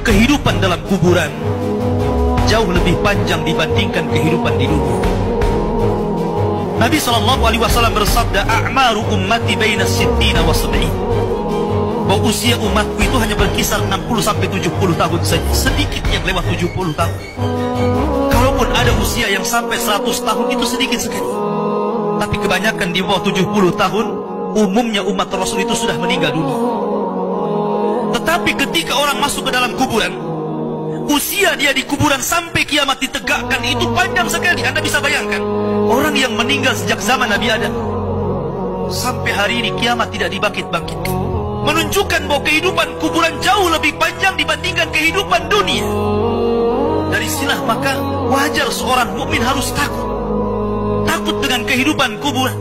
kehidupan dalam kuburan jauh lebih panjang dibandingkan kehidupan di dunia. Nabi SAW bersabda, a'maru ummati baina sittina wa sab'in, bahwa usia umatku itu hanya berkisar 60-70 tahun saja. Sedikit yang lewat 70 tahun. Kalaupun ada usia yang sampai 100 tahun, itu sedikit sekali. Tapi kebanyakan di bawah 70 tahun, umumnya umat Rasul itu sudah meninggal dunia. Tetapi ketika orang masuk ke dalam kuburan, usia dia di kuburan sampai kiamat ditegakkan itu panjang sekali. Anda bisa bayangkan, orang yang meninggal sejak zaman Nabi Adam sampai hari ini kiamat tidak dibangkit-bangkitkan, menunjukkan bahwa kehidupan kuburan jauh lebih panjang dibandingkan kehidupan dunia. Dari sinilah maka wajar seorang mukmin harus takut dengan kehidupan kuburan.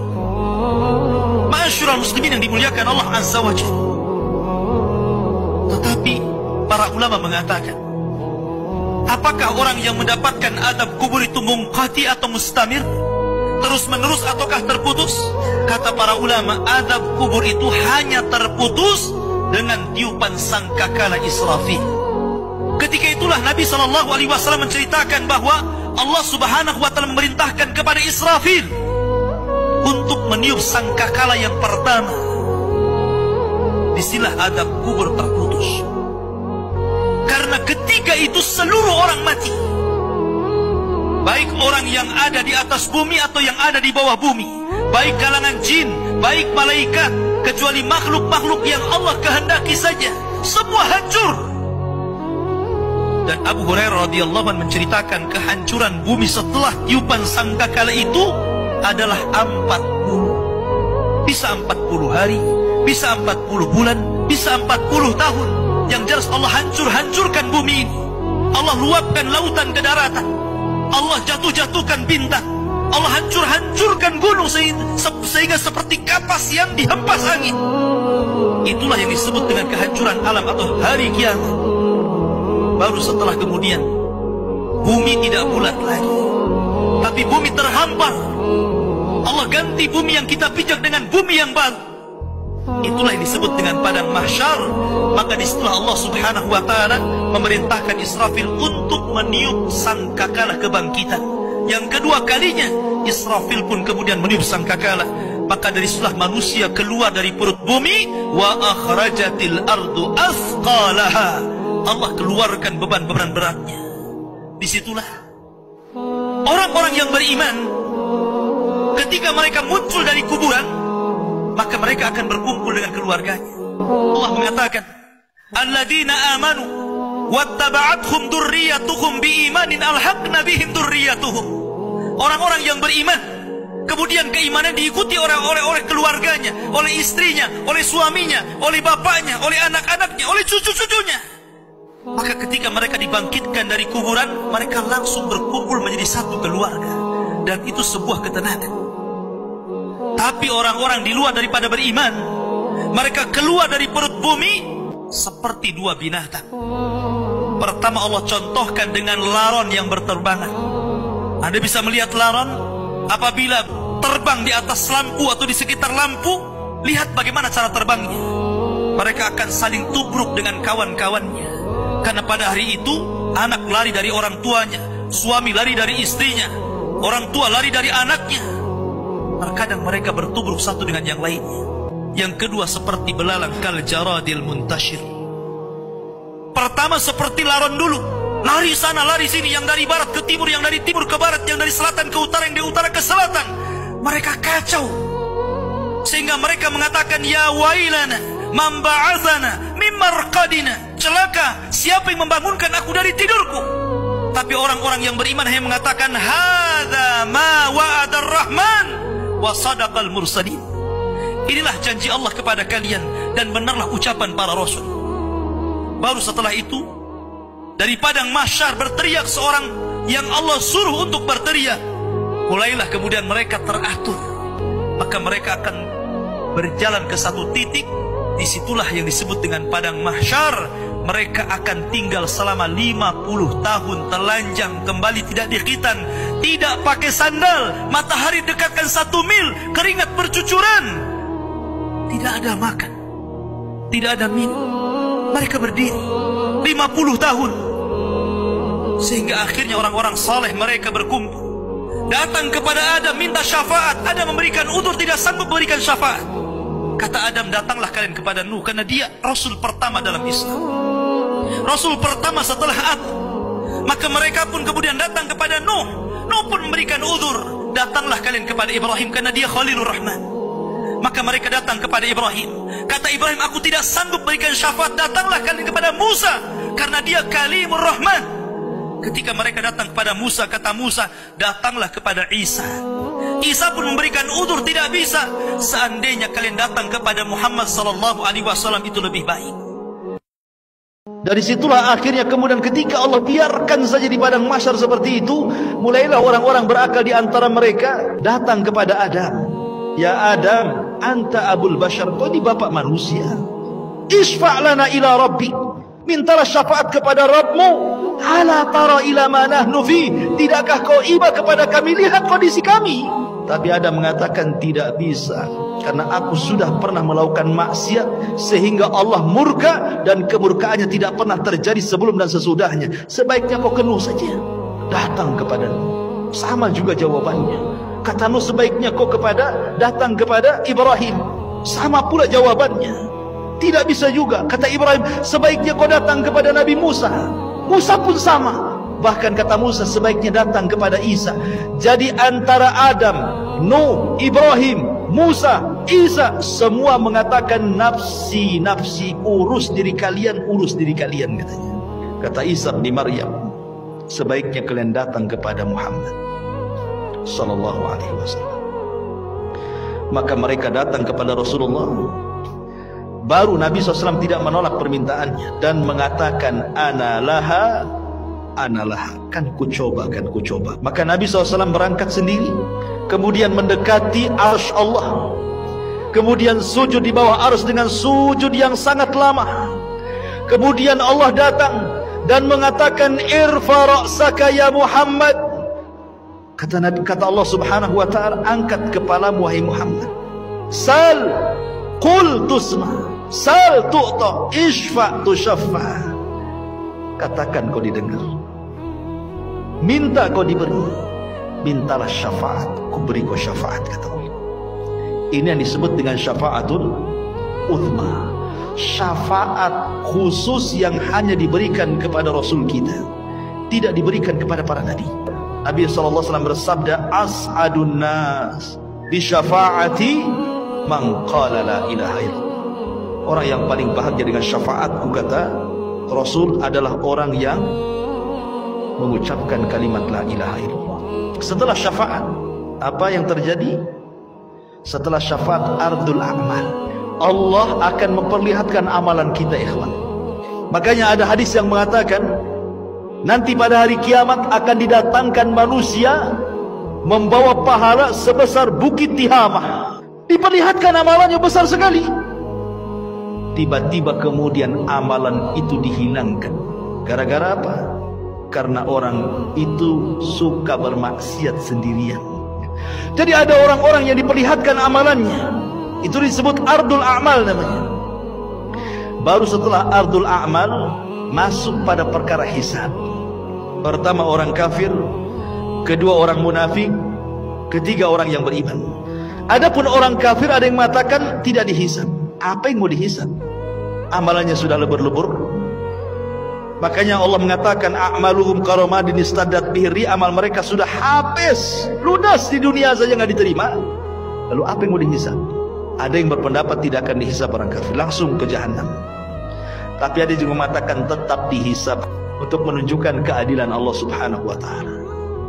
Ma'asyiral muslimin yang dimuliakan Allah Azza wa Jalla. Tetapi para ulama mengatakan, apakah orang yang mendapatkan adab kubur itu munqati atau mustamir, terus menerus ataukah terputus? Kata para ulama, adab kubur itu hanya terputus dengan tiupan sangkakala Israfil. Ketika itulah Nabi SAW menceritakan bahwa Allah Subhanahu wa Ta'ala memerintahkan kepada Israfil untuk meniup sangkakala yang pertama. Disinilah adab kubur terputus. Karena ketika itu seluruh orang mati, baik orang yang ada di atas bumi atau yang ada di bawah bumi, baik kalangan jin, baik malaikat, kecuali makhluk-makhluk yang Allah kehendaki saja, semua hancur. Dan Abu Hurairah radhiyallahu anhu menceritakan kehancuran bumi setelah tiupan sangkakala itu adalah 40. Bisa 40 hari, bisa 40 bulan, bisa 40 tahun. Yang jelas Allah hancurkan bumi ini. Allah luapkan lautan ke daratan. Allah jatuhkan bintang. Allah hancurkan gunung sehingga seperti kapas yang dihempas angin. Itulah yang disebut dengan kehancuran alam atau hari kiamat. Baru setelah kemudian bumi tidak bulat lagi, tapi bumi terhampar. Allah ganti bumi yang kita pijak dengan bumi yang baru. Itulah yang disebut dengan padang mahsyar. Maka disitulah Allah Subhanahu wa Ta'ala memerintahkan Israfil untuk meniup sangkakala kebangkitan. Yang kedua kalinya Israfil pun kemudian meniup sangkakala. Maka dari situlah manusia keluar dari perut bumi. Wa akhrajatil ardu athqalaha. Allah keluarkan beban-beban beratnya. Disitulah orang-orang yang beriman, ketika mereka muncul dari kuburan, maka mereka akan berkumpul dengan keluarganya. Allah mengatakan, alladzina amanu wattaba'athum dzurriyyatuhum biimanin alhaqna bihim dzurriyyatuhum. Orang-orang yang beriman, kemudian keimanan diikuti oleh keluarganya, oleh istrinya, oleh suaminya, oleh bapaknya, oleh anak-anaknya, oleh cucu-cucunya. Maka ketika mereka dibangkitkan dari kuburan, mereka langsung berkumpul menjadi satu keluarga. Dan itu sebuah ketenangan. Tapi orang-orang di luar daripada beriman, mereka keluar dari perut bumi seperti dua binatang. Pertama Allah contohkan dengan laron yang berterbangan. Anda bisa melihat laron apabila terbang di atas lampu atau di sekitar lampu. Lihat bagaimana cara terbangnya. Mereka akan saling tubruk dengan kawan-kawannya. Karena pada hari itu anak lari dari orang tuanya, suami lari dari istrinya, orang tua lari dari anaknya. Terkadang mereka bertubruk satu dengan yang lainnya. Yang kedua seperti belalang kal jaradil muntashir. Pertama seperti laron dulu, lari sana lari sini, yang dari barat ke timur, yang dari timur ke barat, yang dari selatan ke utara, yang dari utara ke selatan. Mereka kacau sehingga mereka mengatakan, ya wailana man ba'atsana min marqadina. Celaka, siapa yang membangunkan aku dari tidurku? Tapi orang-orang yang beriman hanya mengatakan, hadza ma wa'adar rahman wa sadaqal mursalin. Inilah janji Allah kepada kalian dan benarlah ucapan para rasul. Baru setelah itu dari padang mahsyar berteriak seorang yang Allah suruh untuk berteriak. Mulailah kemudian mereka teratur. Maka mereka akan berjalan ke satu titik. Disitulah yang disebut dengan padang mahsyar. Mereka akan tinggal selama 50 tahun telanjang, kembali tidak dikhitan, tidak pakai sandal, matahari dekatkan 1 mil, keringat bercucuran, tidak ada makan, tidak ada minum. Mereka berdiri 50 tahun. Sehingga akhirnya orang-orang saleh mereka berkumpul, datang kepada Adam minta syafaat. Adam memberikan udzur, tidak sanggup memberikan syafaat. Kata Adam, datanglah kalian kepada Nuh, karena dia Rasul pertama dalam Islam, Rasul pertama setelah Adam. Maka mereka pun kemudian datang kepada Nuh. Nuh pun memberikan udzur, datanglah kalian kepada Ibrahim, karena dia Khalilur Rahman. Maka mereka datang kepada Ibrahim. Kata Ibrahim, aku tidak sanggup berikan syafaat, datanglah kalian kepada Musa, karena dia Kalimur Rahman. Ketika mereka datang kepada Musa, kata Musa, datanglah kepada Isa. Isa pun memberikan udzur, tidak bisa. Seandainya kalian datang kepada Muhammad sallallahu alaihi wasallam, itu lebih baik. Dari situlah akhirnya kemudian ketika Allah biarkan saja di padang mahsyar seperti itu, mulailah orang-orang berakal di antara mereka datang kepada Adam. Ya Adam, anta abul bashar, kau ini bapak manusia. Isfa' lana ila rabbik, mintalah syafaat kepada Rabbmu. Ala tara ila ma nahnu fi, tidakkah kau iba kepada kami, lihat kondisi kami. Tapi Adam mengatakan tidak bisa, karena aku sudah pernah melakukan maksiat sehingga Allah murka, dan kemurkaannya tidak pernah terjadi sebelum dan sesudahnya. Sebaiknya kau ke Nuh saja, datang kepada Nuh. Sama juga jawabannya. Kata Nuh, sebaiknya kau datang kepada Ibrahim. Sama pula jawabannya. Tidak bisa juga. Kata Ibrahim, sebaiknya kau datang kepada Nabi Musa. Musa pun sama. Bahkan kata Musa, sebaiknya datang kepada Isa. Jadi antara Adam, Nuh, Ibrahim, Musa, Isa, semua mengatakan nafsi, nafsi, urus diri kalian, katanya. Kata Isa bin Maryam, sebaiknya kalian datang kepada Muhammad sallallahu alaihi wasallam. Maka mereka datang kepada Rasulullah. Baru Nabi SAW tidak menolak permintaannya dan mengatakan, ana laha, kan ku coba. Maka Nabi SAW berangkat sendiri, kemudian mendekati arsy Allah, kemudian sujud di bawah arsy dengan sujud yang sangat lama. Kemudian Allah datang dan mengatakan, irfa ra'saka ya Muhammad. Kata Allah Subhanahu wa ta'ala, angkat kepalamu wahai Muhammad. Sal qul tusma, sal tu'ta, ishfa tushaffa. Katakan kau didengar, minta kau diberi, mintalah syafaat, ku beri kau syafaat, kata Allah. Ini yang disebut dengan syafaatul uthma, syafaat khusus yang hanya diberikan kepada Rasul kita, tidak diberikan kepada para nabi. Nabi SAW bersabda, as'adun nas bi syafaati man qala la ilaha illallah. Orang yang paling bahagia dengan syafaatku, kata Rasul, adalah orang yang mengucapkan kalimat la ilaha illallah. Setelah syafaat, apa yang terjadi? Setelah syafaat, ardul a'mal. Allah akan memperlihatkan amalan kita, ikhwan. Makanya ada hadis yang mengatakan, nanti pada hari kiamat akan didatangkan manusia membawa pahala sebesar bukit Tihamah. Diperlihatkan amalannya besar sekali. Tiba-tiba kemudian amalan itu dihilangkan. Gara-gara apa? Karena orang itu suka bermaksiat sendirian. Jadi ada orang-orang yang diperlihatkan amalannya. Itu disebut ardul a'mal namanya. Baru setelah ardul a'mal masuk pada perkara hisab. Pertama orang kafir, kedua orang munafik, ketiga orang yang beriman. Adapun orang kafir ada yang mengatakan tidak dihisab. Apa yang mau dihisab? Amalannya sudah lebur-lebur. Makanya Allah mengatakan a'maluhum karamadin istaddat bihi, amal mereka sudah habis, lunas di dunia saja nggak diterima. Lalu apa yang mau dihisab? Ada yang berpendapat tidak akan dihisab orang kafir, langsung ke jahanam. Tapi ada juga mengatakan tetap dihisab untuk menunjukkan keadilan Allah Subhanahu wa ta'ala.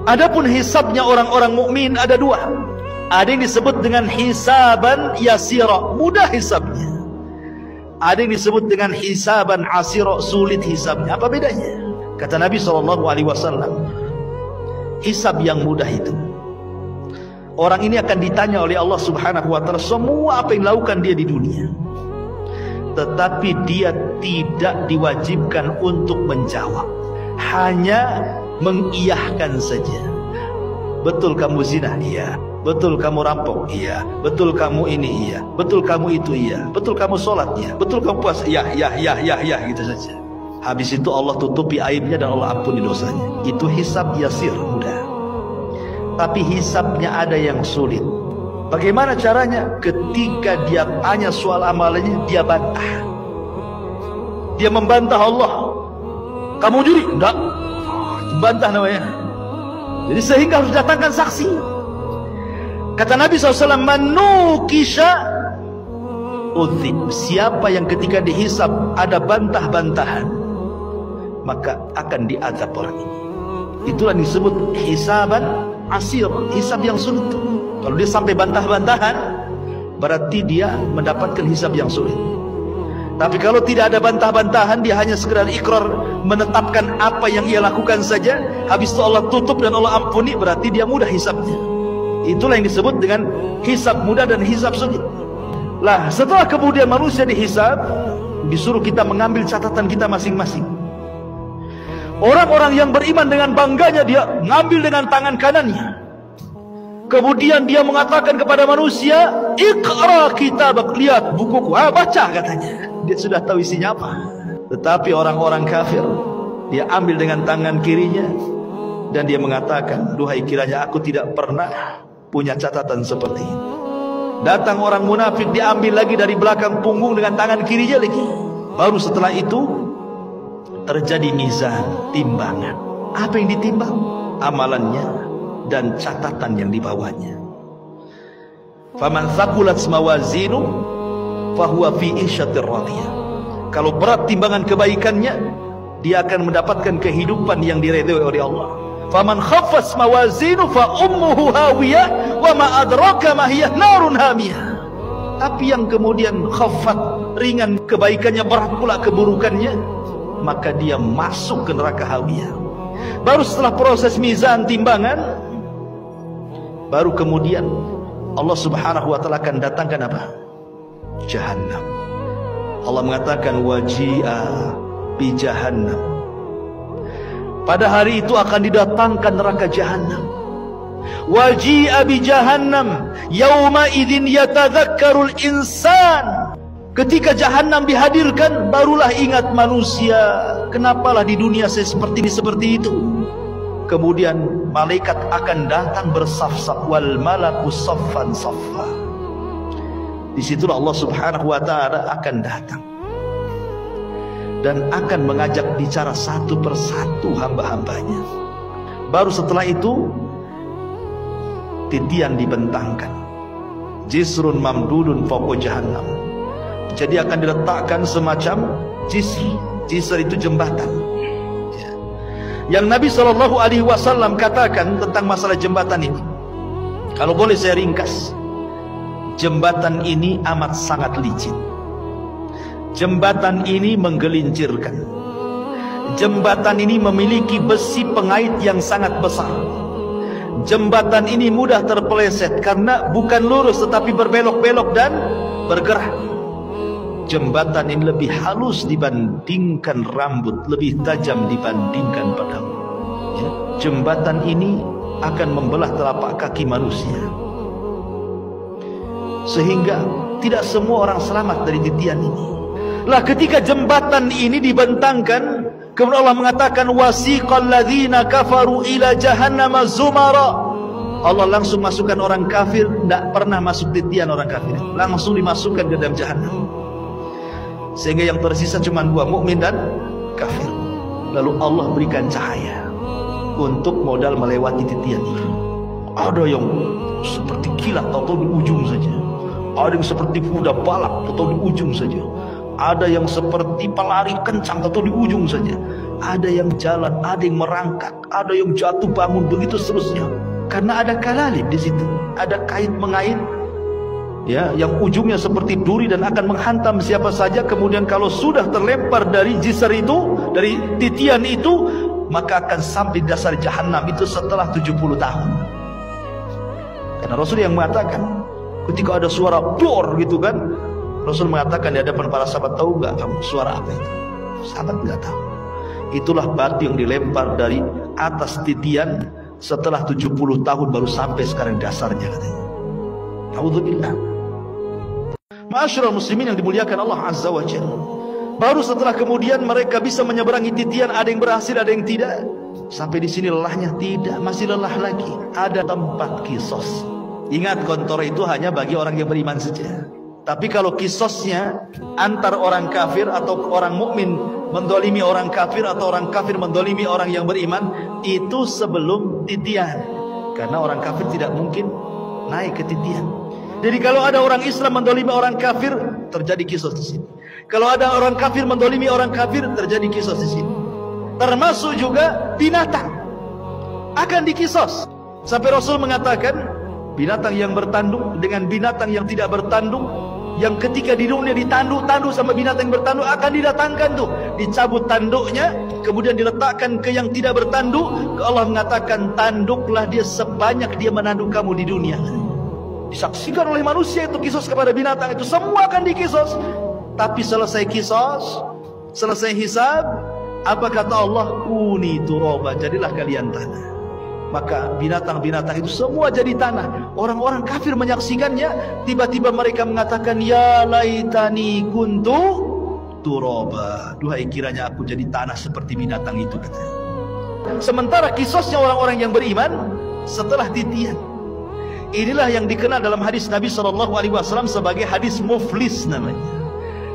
Adapun hisabnya orang-orang mukmin ada dua. Ada yang disebut dengan hisaban yasira, mudah hisabnya. Ada yang disebut dengan hisaban asira, sulit hisabnya. Apa bedanya? Kata Nabi SAW, hisab yang mudah itu, orang ini akan ditanya oleh Allah Subhanahu wa ta'ala semua apa yang dilakukan dia di dunia, tetapi dia tidak diwajibkan untuk menjawab, hanya mengiyahkan saja. Betul kamu zina? Iya. Betul kamu rampok? Iya. Betul kamu ini? Iya. Betul kamu itu? Iya. Betul kamu sholat? Iya. Betul kamu puasa? Ya, gitu saja. Habis itu Allah tutupi aibnya dan Allah ampuni dosanya. Itu hisab yasir, mudah. Tapi hisabnya ada yang sulit. Bagaimana caranya? Ketika dia tanya soal amalannya, dia bantah. Dia membantah Allah. Kamu juri? Enggak. Bantah namanya. Jadi sehingga harus datangkan saksi. Kata Nabi SAW, manukisha udzib. Siapa yang ketika dihisab ada bantah-bantahan, maka akan diazab orang ini. Itulah disebut hisaban asir, hisab yang sulit. Kalau dia sampai bantah-bantahan, berarti dia mendapatkan hisab yang sulit. Tapi kalau tidak ada bantah-bantahan, dia hanya sekedar ikrar, menetapkan apa yang ia lakukan saja, habis itu Allah tutup dan Allah ampuni, berarti dia mudah hisabnya. Itulah yang disebut dengan hisab mudah dan hisab sulit. Lah, setelah kemudian manusia dihisab, disuruh kita mengambil catatan kita masing-masing. Orang-orang yang beriman dengan bangganya dia ngambil dengan tangan kanannya. Kemudian dia mengatakan kepada manusia, "Iqra kitabak, lihat bukuku." Baca katanya. Dia sudah tahu isinya apa. Tetapi orang-orang kafir, dia ambil dengan tangan kirinya dan dia mengatakan, "Duhai, kiranya aku tidak pernah punya catatan seperti ini." Datang orang munafik, diambil lagi dari belakang punggung dengan tangan kirinya lagi. Baru setelah itu terjadi mizan, timbangan. Apa yang ditimbang? Amalannya dan catatan yang dibawanya. Faman thaqulat mawazinu fahuwa fi isyatir radiyah. Kalau berat timbangan kebaikannya, dia akan mendapatkan kehidupan yang diridhoi oleh Allah. Faman khaffat mawazinu fa ummuhu hawiyah wa ma adraka ma hiya narun hamiyah. Tapi yang kemudian khaffat, ringan kebaikannya, berat pula keburukannya, maka dia masuk ke neraka hawiyah. Baru setelah proses mizan, timbangan, baru kemudian Allah Subhanahu wa taala akan datangkan apa? Jahannam. Allah mengatakan waji'a bi jahannam. Pada hari itu akan didatangkan neraka jahannam. Waji'a bi jahannam yauma idzin yatadzakkarul insan. Ketika jahannam dihadirkan, barulah ingat manusia, kenapalah di dunia saya seperti itu. Kemudian malaikat akan datang bersaf-saf, wal malaku saffan saffa. Disitulah Allah Subhanahu wa ta'ala akan datang dan akan mengajak bicara satu persatu hamba-hambanya. Baru setelah itu titian dibentangkan, jisrun mamdudun fawqa jahannam. Jadi akan diletakkan semacam jisr. Jisr itu jembatan. Yang Nabi SAW katakan tentang masalah jembatan ini, kalau boleh saya ringkas, jembatan ini amat sangat licin. Jembatan ini menggelincirkan. Jembatan ini memiliki besi pengait yang sangat besar. Jembatan ini mudah terpeleset karena bukan lurus tetapi berbelok-belok dan bergerak. Jembatan ini lebih halus dibandingkan rambut, lebih tajam dibandingkan pedang. Ya. Jembatan ini akan membelah telapak kaki manusia, sehingga tidak semua orang selamat dari titian ini. Lah, ketika jembatan ini dibentangkan, kemudian Allah mengatakan wasiqal ladzina kafaru ila jahannama zumara. Allah langsung masukkan orang kafir, tidak pernah masuk titian orang kafir, langsung dimasukkan ke dalam jahannam. Sehingga yang tersisa cuma dua, mukmin dan kafir. Lalu Allah berikan cahaya untuk modal melewati titian itu. Ada yang seperti kilat atau di ujung saja. Ada yang seperti kuda balap atau di ujung saja. Ada yang seperti pelari kencang atau di ujung saja. Ada yang jalan, ada yang merangkak, ada yang jatuh bangun, begitu seterusnya. Karena ada kalalib di situ, ada kait mengait, ya, yang ujungnya seperti duri dan akan menghantam siapa saja. Kemudian kalau sudah terlempar dari jisr itu, dari titian itu, maka akan sampai dasar jahanam itu setelah 70 tahun. Karena Rasul yang mengatakan, ketika ada suara dor gitu kan, Rasul mengatakan di hadapan para sahabat, tahu nggak kamu suara apa itu? Sahabat nggak tahu. Itulah batu yang dilempar dari atas titian setelah 70 tahun baru sampai sekarang dasarnya katanya. A'udzubillah. Ma'asyiral muslimin yang dimuliakan Allah Azza wa Jalla. Baru setelah kemudian mereka bisa menyeberangi titian, ada yang berhasil, ada yang tidak. Sampai di sini lelahnya tidak, masih lelah lagi. Ada tempat kisos. Ingat, kontor itu hanya bagi orang yang beriman saja. Tapi kalau kisosnya antar orang kafir atau orang mukmin mendolimi orang kafir atau orang kafir mendolimi orang yang beriman, itu sebelum titian. Karena orang kafir tidak mungkin naik ke titian. Jadi kalau ada orang Islam mendolimi orang kafir, terjadi kisos di sini. Kalau ada orang kafir mendolimi orang kafir, terjadi kisos di sini. Termasuk juga binatang akan dikisos. Sampai Rasul mengatakan, binatang yang bertanduk dengan binatang yang tidak bertanduk, yang ketika di dunia ditanduk sama binatang yang bertanduk, akan didatangkan tuh, dicabut tanduknya, kemudian diletakkan ke yang tidak bertanduk. Allah mengatakan, tanduklah dia sebanyak dia menanduk kamu di dunia. Disaksikan oleh manusia itu kisos kepada binatang itu, semua akan dikisos. Tapi selesai kisos, selesai hisab, apa kata Allah? Kuni turaba, jadilah kalian tanah. Maka binatang-binatang itu semua jadi tanah. Orang-orang kafir menyaksikannya, tiba-tiba mereka mengatakan, ya laitani kuntu turaba, duhai kiranya aku jadi tanah seperti binatang itu, katanya. Sementara kisosnya orang-orang yang beriman setelah titian. Inilah yang dikenal dalam hadis Nabi SAW sebagai hadis muflis namanya.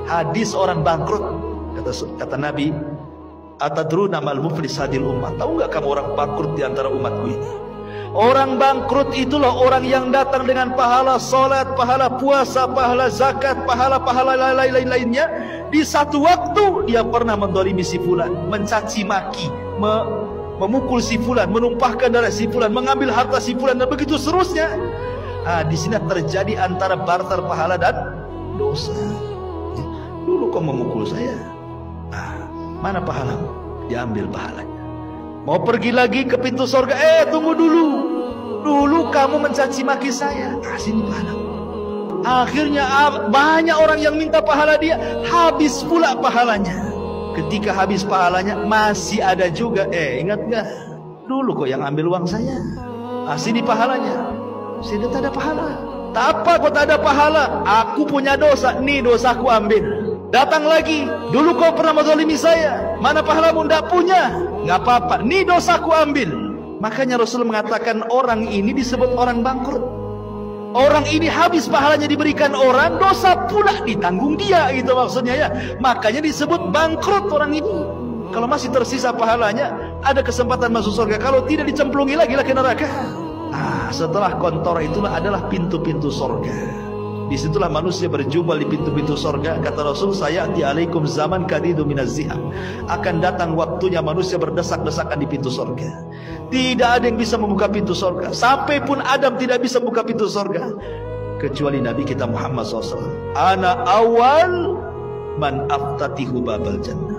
Hadis orang bangkrut. Kata Nabi, atadruna mal muflis hadil ummah, tahu nggak kamu orang bangkrut di antara umatku ini? Orang bangkrut itulah orang yang datang dengan pahala salat, pahala puasa, pahala zakat, pahala-pahala lain-lainnya. Di satu waktu dia pernah mendolimi si fulan, mencaci maki, memukul si fulan, menumpahkan darah si fulan, mengambil harta si fulan, dan begitu seterusnya. Di sini terjadi antara barter pahala dan dosa. Dulu kau memukul saya, mana pahalamu? Diambil pahalanya. Mau pergi lagi ke pintu surga, tunggu dulu. Dulu kamu mencaci maki saya, sini pahalamu. Akhirnya banyak orang yang minta pahala dia, habis pula pahalanya. Ketika habis pahalanya, masih ada juga, ingat gak? Dulu kok yang ambil uang saya, sini pahalanya. Sini tak ada pahala. Tak apa kok tak ada pahala, aku punya dosa, nih dosaku ambil. Datang lagi, dulu kau pernah menzalimi saya, mana pahalamu? Tidak punya, nggak apa-apa, nih dosaku ambil. Makanya Rasul mengatakan orang ini disebut orang bangkrut. Orang ini habis pahalanya diberikan orang, dosa pula ditanggung dia, gitu maksudnya ya. Makanya disebut bangkrut orang ini. Kalau masih tersisa pahalanya, ada kesempatan masuk surga. Kalau tidak, dicemplungi lagi ke neraka. Setelah kontor itulah adalah pintu-pintu surga. Disitulah manusia berjumpa di pintu-pintu sorga. Kata Rasul, sayati alaikum zaman kadidu minaz ziham. Akan datang waktunya manusia berdesak-desakan di pintu sorga. Tidak ada yang bisa membuka pintu sorga. Sampai pun Adam tidak bisa membuka pintu sorga, kecuali Nabi kita Muhammad SAW. Ana awal man aftatihu babal jannah.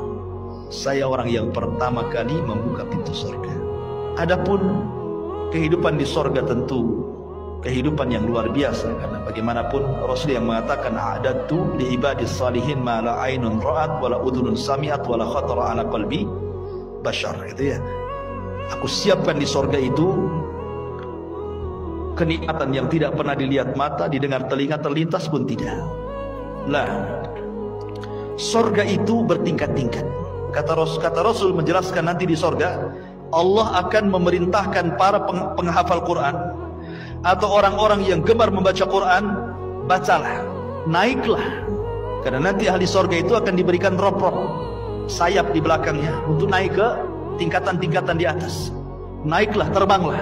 Saya orang yang pertama kali membuka pintu sorga. Adapun kehidupan di sorga tentu kehidupan yang luar biasa, karena bagaimanapun Rasul yang mengatakan a'dadtu li ibadis salihin ma la ainun ra'at wala udhunun sami'at wala khatara ala qalbi bashar, gitu ya. Aku siapkan di sorga itu kenikmatan yang tidak pernah dilihat mata, didengar telinga, terlintas pun tidak. Sorga itu bertingkat-tingkat. Kata Rasul menjelaskan nanti di sorga Allah akan memerintahkan para penghafal Quran atau orang-orang yang gemar membaca Quran, bacalah, naiklah. Karena nanti ahli sorga itu akan diberikan rop-rop, sayap di belakangnya untuk naik ke tingkatan-tingkatan di atas. Naiklah, terbanglah,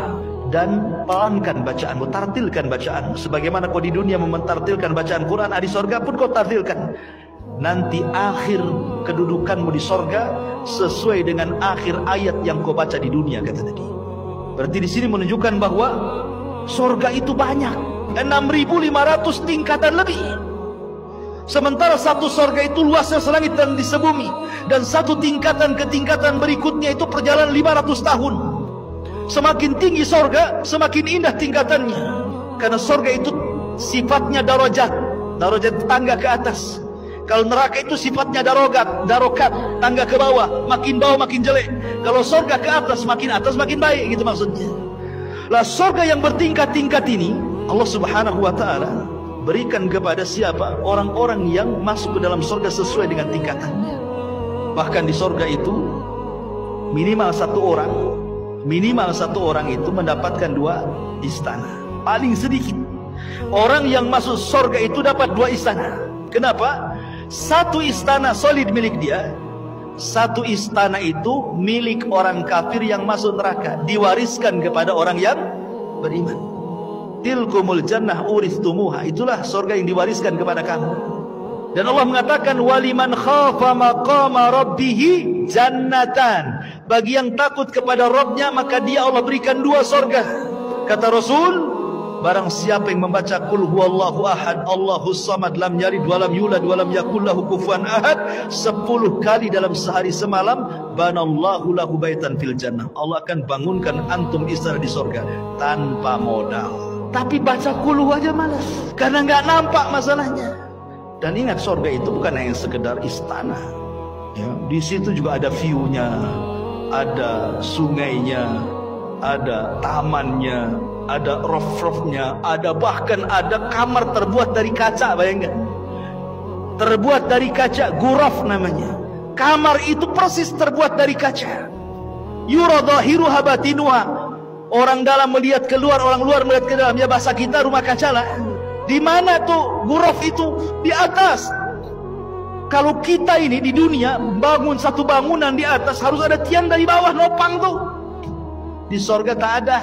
dan pelankan bacaanmu, tartilkan bacaanmu. Sebagaimana kau di dunia mementartilkan bacaan Quran, ahli sorga pun kau tartilkan. Nanti akhir kedudukanmu di sorga sesuai dengan akhir ayat yang kau baca di dunia, kata tadi. Berarti di sini menunjukkan bahwa sorga itu banyak, 6.500 tingkatan lebih. Sementara satu sorga itu luasnya selangit dan di sebumi, dan satu tingkatan ke tingkatan berikutnya itu perjalanan 500 tahun. Semakin tinggi sorga, semakin indah tingkatannya. Karena sorga itu sifatnya darajat tangga ke atas. Kalau neraka itu sifatnya darokat, tangga ke bawah makin jelek. Kalau sorga ke atas makin baik, gitu maksudnya. Lah sorga yang bertingkat-tingkat ini, Allah Subhanahu wa ta'ala berikan kepada siapa? Orang-orang yang masuk ke dalam surga sesuai dengan tingkatannya. Bahkan di surga itu minimal satu orang itu mendapatkan 2 istana. Paling sedikit orang yang masuk surga itu dapat 2 istana. Kenapa? 1 istana solid milik dia, 1 istana itu milik orang kafir yang masuk neraka, diwariskan kepada orang yang beriman. Tilkumul jannah uristumuha, itulah surga yang diwariskan kepada kamu. Dan Allah mengatakan waliman khafa maqama rabbih jannatan, bagi yang takut kepada Rabbnya maka dia Allah berikan 2 surga. Kata Rasul, barang siapa yang membaca qul huwallahu ahad Allahus samad lam yalid walam yulad walam yakul lahu kufuwan ahad 10 kali dalam sehari semalam, banallahu lahu baitan fil jannah, Allah akan bangunkan antum istana di surga tanpa modal. Tapi baca qul aja malas karena nggak nampak masalahnya. Dan ingat, surga itu bukan hanya sekedar istana ya, di situ juga ada view-nya, ada sungainya, ada tamannya, ada roof-roofnya, ada bahkan ada kamar terbuat dari kaca. Bayangkan, terbuat dari kaca, ghuraf namanya. Kamar itu persis terbuat dari kaca. Yura dhahiruha batinuha, orang dalam melihat keluar, orang luar melihat ke dalam. Ya bahasa kita rumah kaca lah. Di mana tuh ghuraf itu? Di atas. Kalau kita ini di dunia bangun satu bangunan di atas, harus ada tiang dari bawah nopang tuh. Di surga tak ada.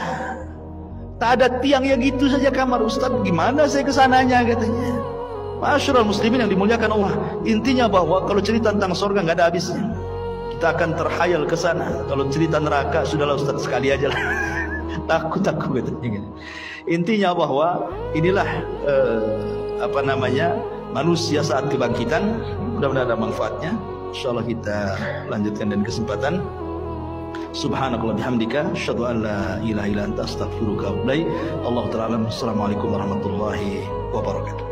Tak ada tiang, yang gitu saja kamar. Ustaz, gimana saya kesananya katanya. Masyarul muslimin yang dimuliakan Allah. Intinya bahwa kalau cerita tentang surga nggak ada habisnya. Kita akan terhayal ke sana. Kalau cerita neraka sudahlah Ustaz, sekali aja lah. Takut katanya. Intinya bahwa inilah manusia saat kebangkitan. Mudah-mudahan ada manfaatnya. Insyaallah kita lanjutkan dan kesempatan. Subhanakallah bihamdika asyhadu an la ilaha illa anta astaghfiruka wa atubu ilaik. Allahu ta'ala. Assalamualaikum warahmatullahi wabarakatuh.